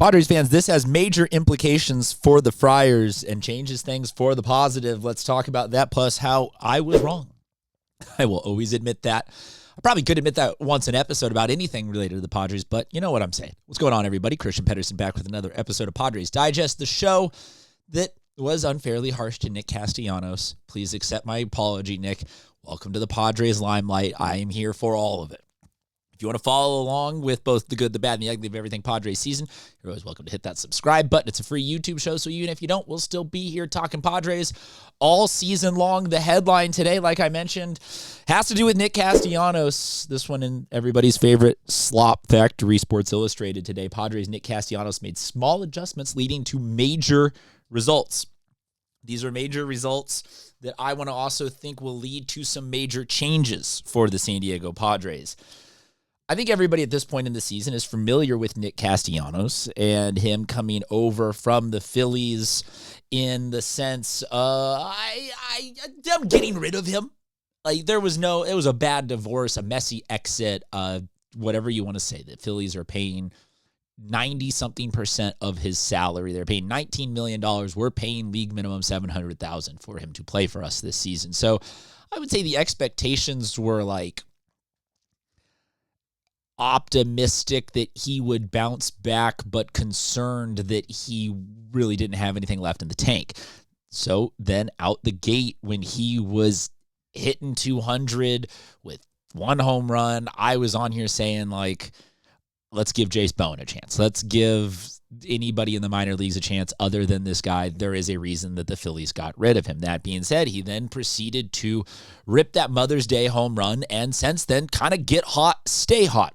Padres fans, this has major implications for the Friars and changes things for the positive. Let's talk about that, plus how I was wrong. I will always admit that. I probably could admit that once an episode about anything related to the Padres, but you know what I'm saying. What's going on, everybody? Christian Pedersen back with another episode of Padres Digest, the show that was unfairly harsh to Nick Castellanos. Please accept my apology, Nick. Welcome to the Padres limelight. I am here for all of it. If you want to follow along with both the good, the bad, and the ugly of everything Padres season, you're always welcome to hit that subscribe button. It's a free YouTube show, so even if you don't, we'll still be here talking Padres all season long. The headline today, like I mentioned, has to do with Nick Castellanos. This one in everybody's favorite slop factory, Sports Illustrated today. Padres Nick Castellanos made small adjustments leading to major results. These are major results that I want to also think will lead to some major changes for the San Diego Padres. I think everybody at this point in the season is familiar with Nick Castellanos and him coming over from the Phillies in the sense, I'm getting rid of him. Like it was a bad divorce, a messy exit, whatever you want to say. The Phillies are paying 90-something% of his salary. They're paying $19 million. We're paying league minimum $700,000 for him to play for us this season. So I would say the expectations were like optimistic that he would bounce back, but concerned that he really didn't have anything left in the tank. So then out the gate, when he was hitting 200 with one home run, I was on here saying, like, let's give Jace Bowen a chance. Let's give anybody in the minor leagues a chance other than this guy. There is a reason that the Phillies got rid of him. That being said, he then proceeded to rip that Mother's Day home run and since then kind of get hot, stay hot.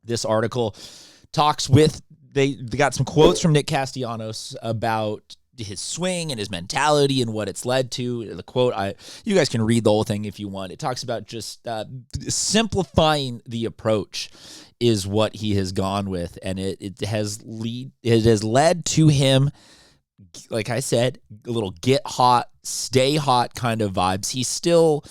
This article talks with, they got some quotes from Nick Castellanos about his swing and his mentality and what it's led to. The quote, you guys can read the whole thing if you want. It talks about just simplifying the approach is what he has gone with, and it has led to him, like I said, a little get hot, stay hot kind of vibes. He still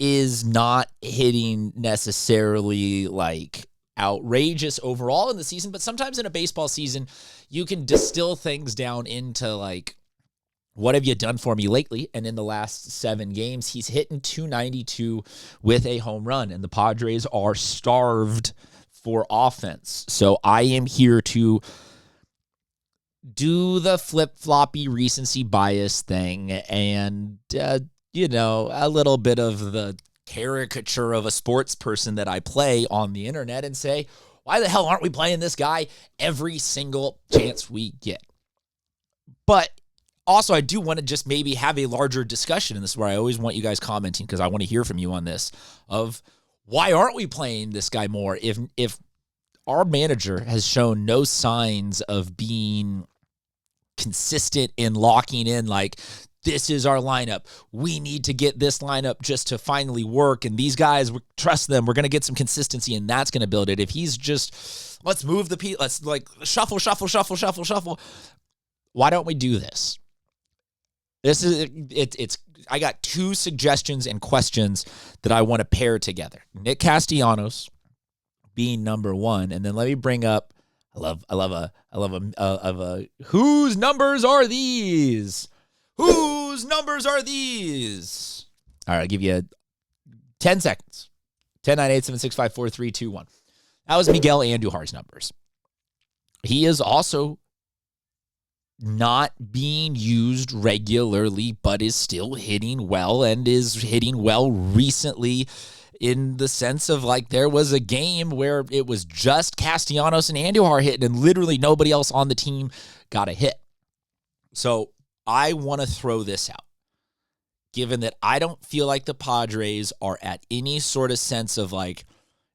is not hitting necessarily like outrageous overall in the season, but sometimes in a baseball season, you can distill things down into like, what have you done for me lately? And in the last 7 games, he's hitting 292 with a home run, and the Padres are starved for offense. So I am here to do the flip-floppy recency bias thing and, a little bit of the caricature of a sports person that I play on the internet and say, why the hell aren't we playing this guy every single chance we get? But also, I do want to just maybe have a larger discussion, and this is where I always want you guys commenting because I want to hear from you on this, of why aren't we playing this guy more if our manager has shown no signs of being consistent in locking in, like, this is our lineup. We need to get this lineup just to finally work. And these guys, we trust them. We're going to get some consistency, and that's going to build it. If he's just, let's move the piece, let's like shuffle. Why don't we do this? This is it's. I got 2 suggestions and questions that I want to pair together. Nick Castellanos being number 1, and then let me bring up. I love a whose numbers are these? Whose numbers are these? All right, I'll give you 10 seconds. 10, 9, 8, 7, 6, 5, 4, 3, 2, 1. That was Miguel Andujar's numbers. He is also not being used regularly, but is still hitting well and is hitting well recently in the sense of, like, there was a game where it was just Castellanos and Andujar hitting and literally nobody else on the team got a hit. So I want to throw this out, given that I don't feel like the Padres are at any sort of sense of like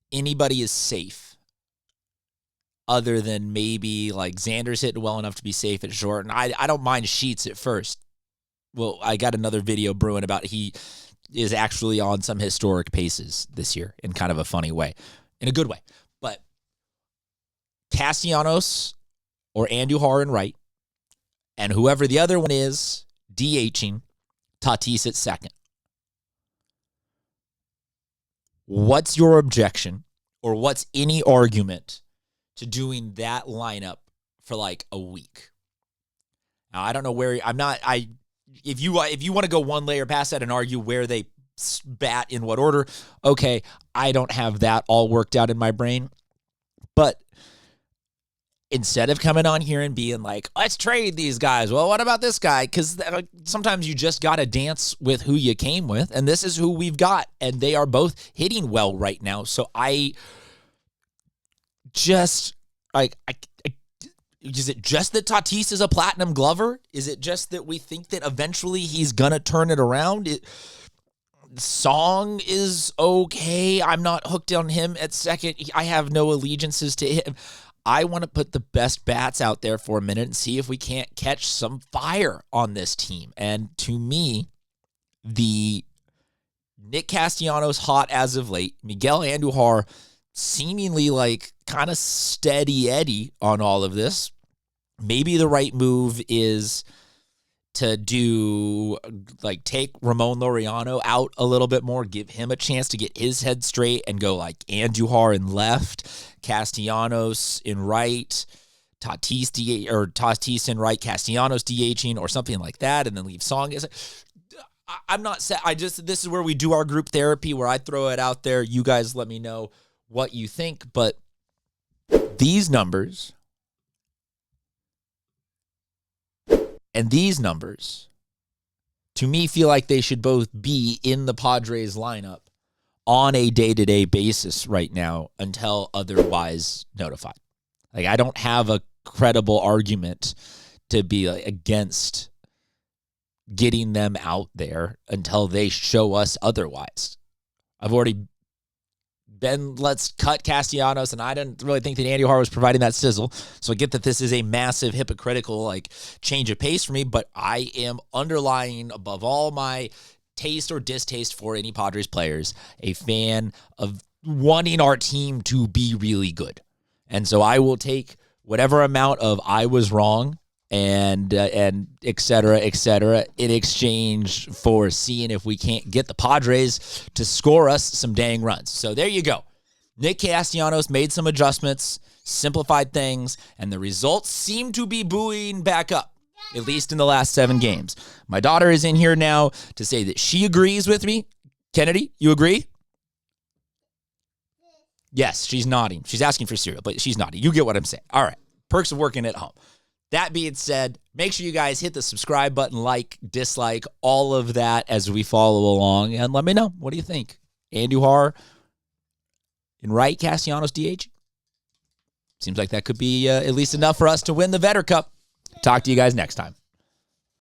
anybody is safe other than maybe like Xander's hitting well enough to be safe at short. And I don't mind Sheets at first. Well, I got another video brewing about he is actually on some historic paces this year in kind of a funny way, in a good way. But Castellanos or Andujar in right, and whoever the other one is, DHing, Tatis at second. What's your objection, or what's any argument to doing that lineup for like a week. Now, I don't know where if you want to go one layer past that and argue where they bat in what order, okay, I don't have that all worked out in my brain. But instead of coming on here and being like, let's trade these guys, well, what about this guy? Because sometimes you just got to dance with who you came with, and this is who we've got, and they are both hitting well right now. So I just, is it just that Tatis is a platinum glover? Is it just that we think that eventually he's going to turn it around? Song is okay. I'm not hooked on him at second. I have no allegiances to him. I want to put the best bats out there for a minute and see if we can't catch some fire on this team. And to me, the Nick Castellanos hot as of late, Miguel Andujar seemingly like kind of steady Eddie on all of this. Maybe the right move is to do, like, take Ramon Laureano out a little bit more, give him a chance to get his head straight and go like Andujar in left, Castellanos in right, Tatis in right, Castellanos DHing or something like that, and then leave Song. I'm not set. This is where we do our group therapy, where I throw it out there. You guys let me know what you think, but these numbers and these numbers, to me, feel like they should both be in the Padres lineup on a day-to-day basis right now until otherwise notified. Like, I don't have a credible argument to be against getting them out there until they show us otherwise. I've already been, let's cut Castellanos, and I didn't really think that Andujar was providing that sizzle. So I get that this is a massive hypocritical change of pace for me, but I am underlying above all my taste or distaste for any Padres players, a fan of wanting our team to be really good. And so I will take whatever amount of I was wrong and et cetera, in exchange for seeing if we can't get the Padres to score us some dang runs. So there you go. Nick Castellanos made some adjustments, simplified things, and the results seem to be buoying back up, at least in the last 7 games. My daughter is in here now to say that she agrees with me. Kennedy, you agree? Yes, she's nodding. She's asking for cereal, but she's nodding. You get what I'm saying. All right. Perks of working at home. That being said, make sure you guys hit the subscribe button, like, dislike, all of that as we follow along. And let me know. What do you think? Andujar in right, Castellanos DH? Seems like that could be at least enough for us to win the Vetter Cup. Talk to you guys next time.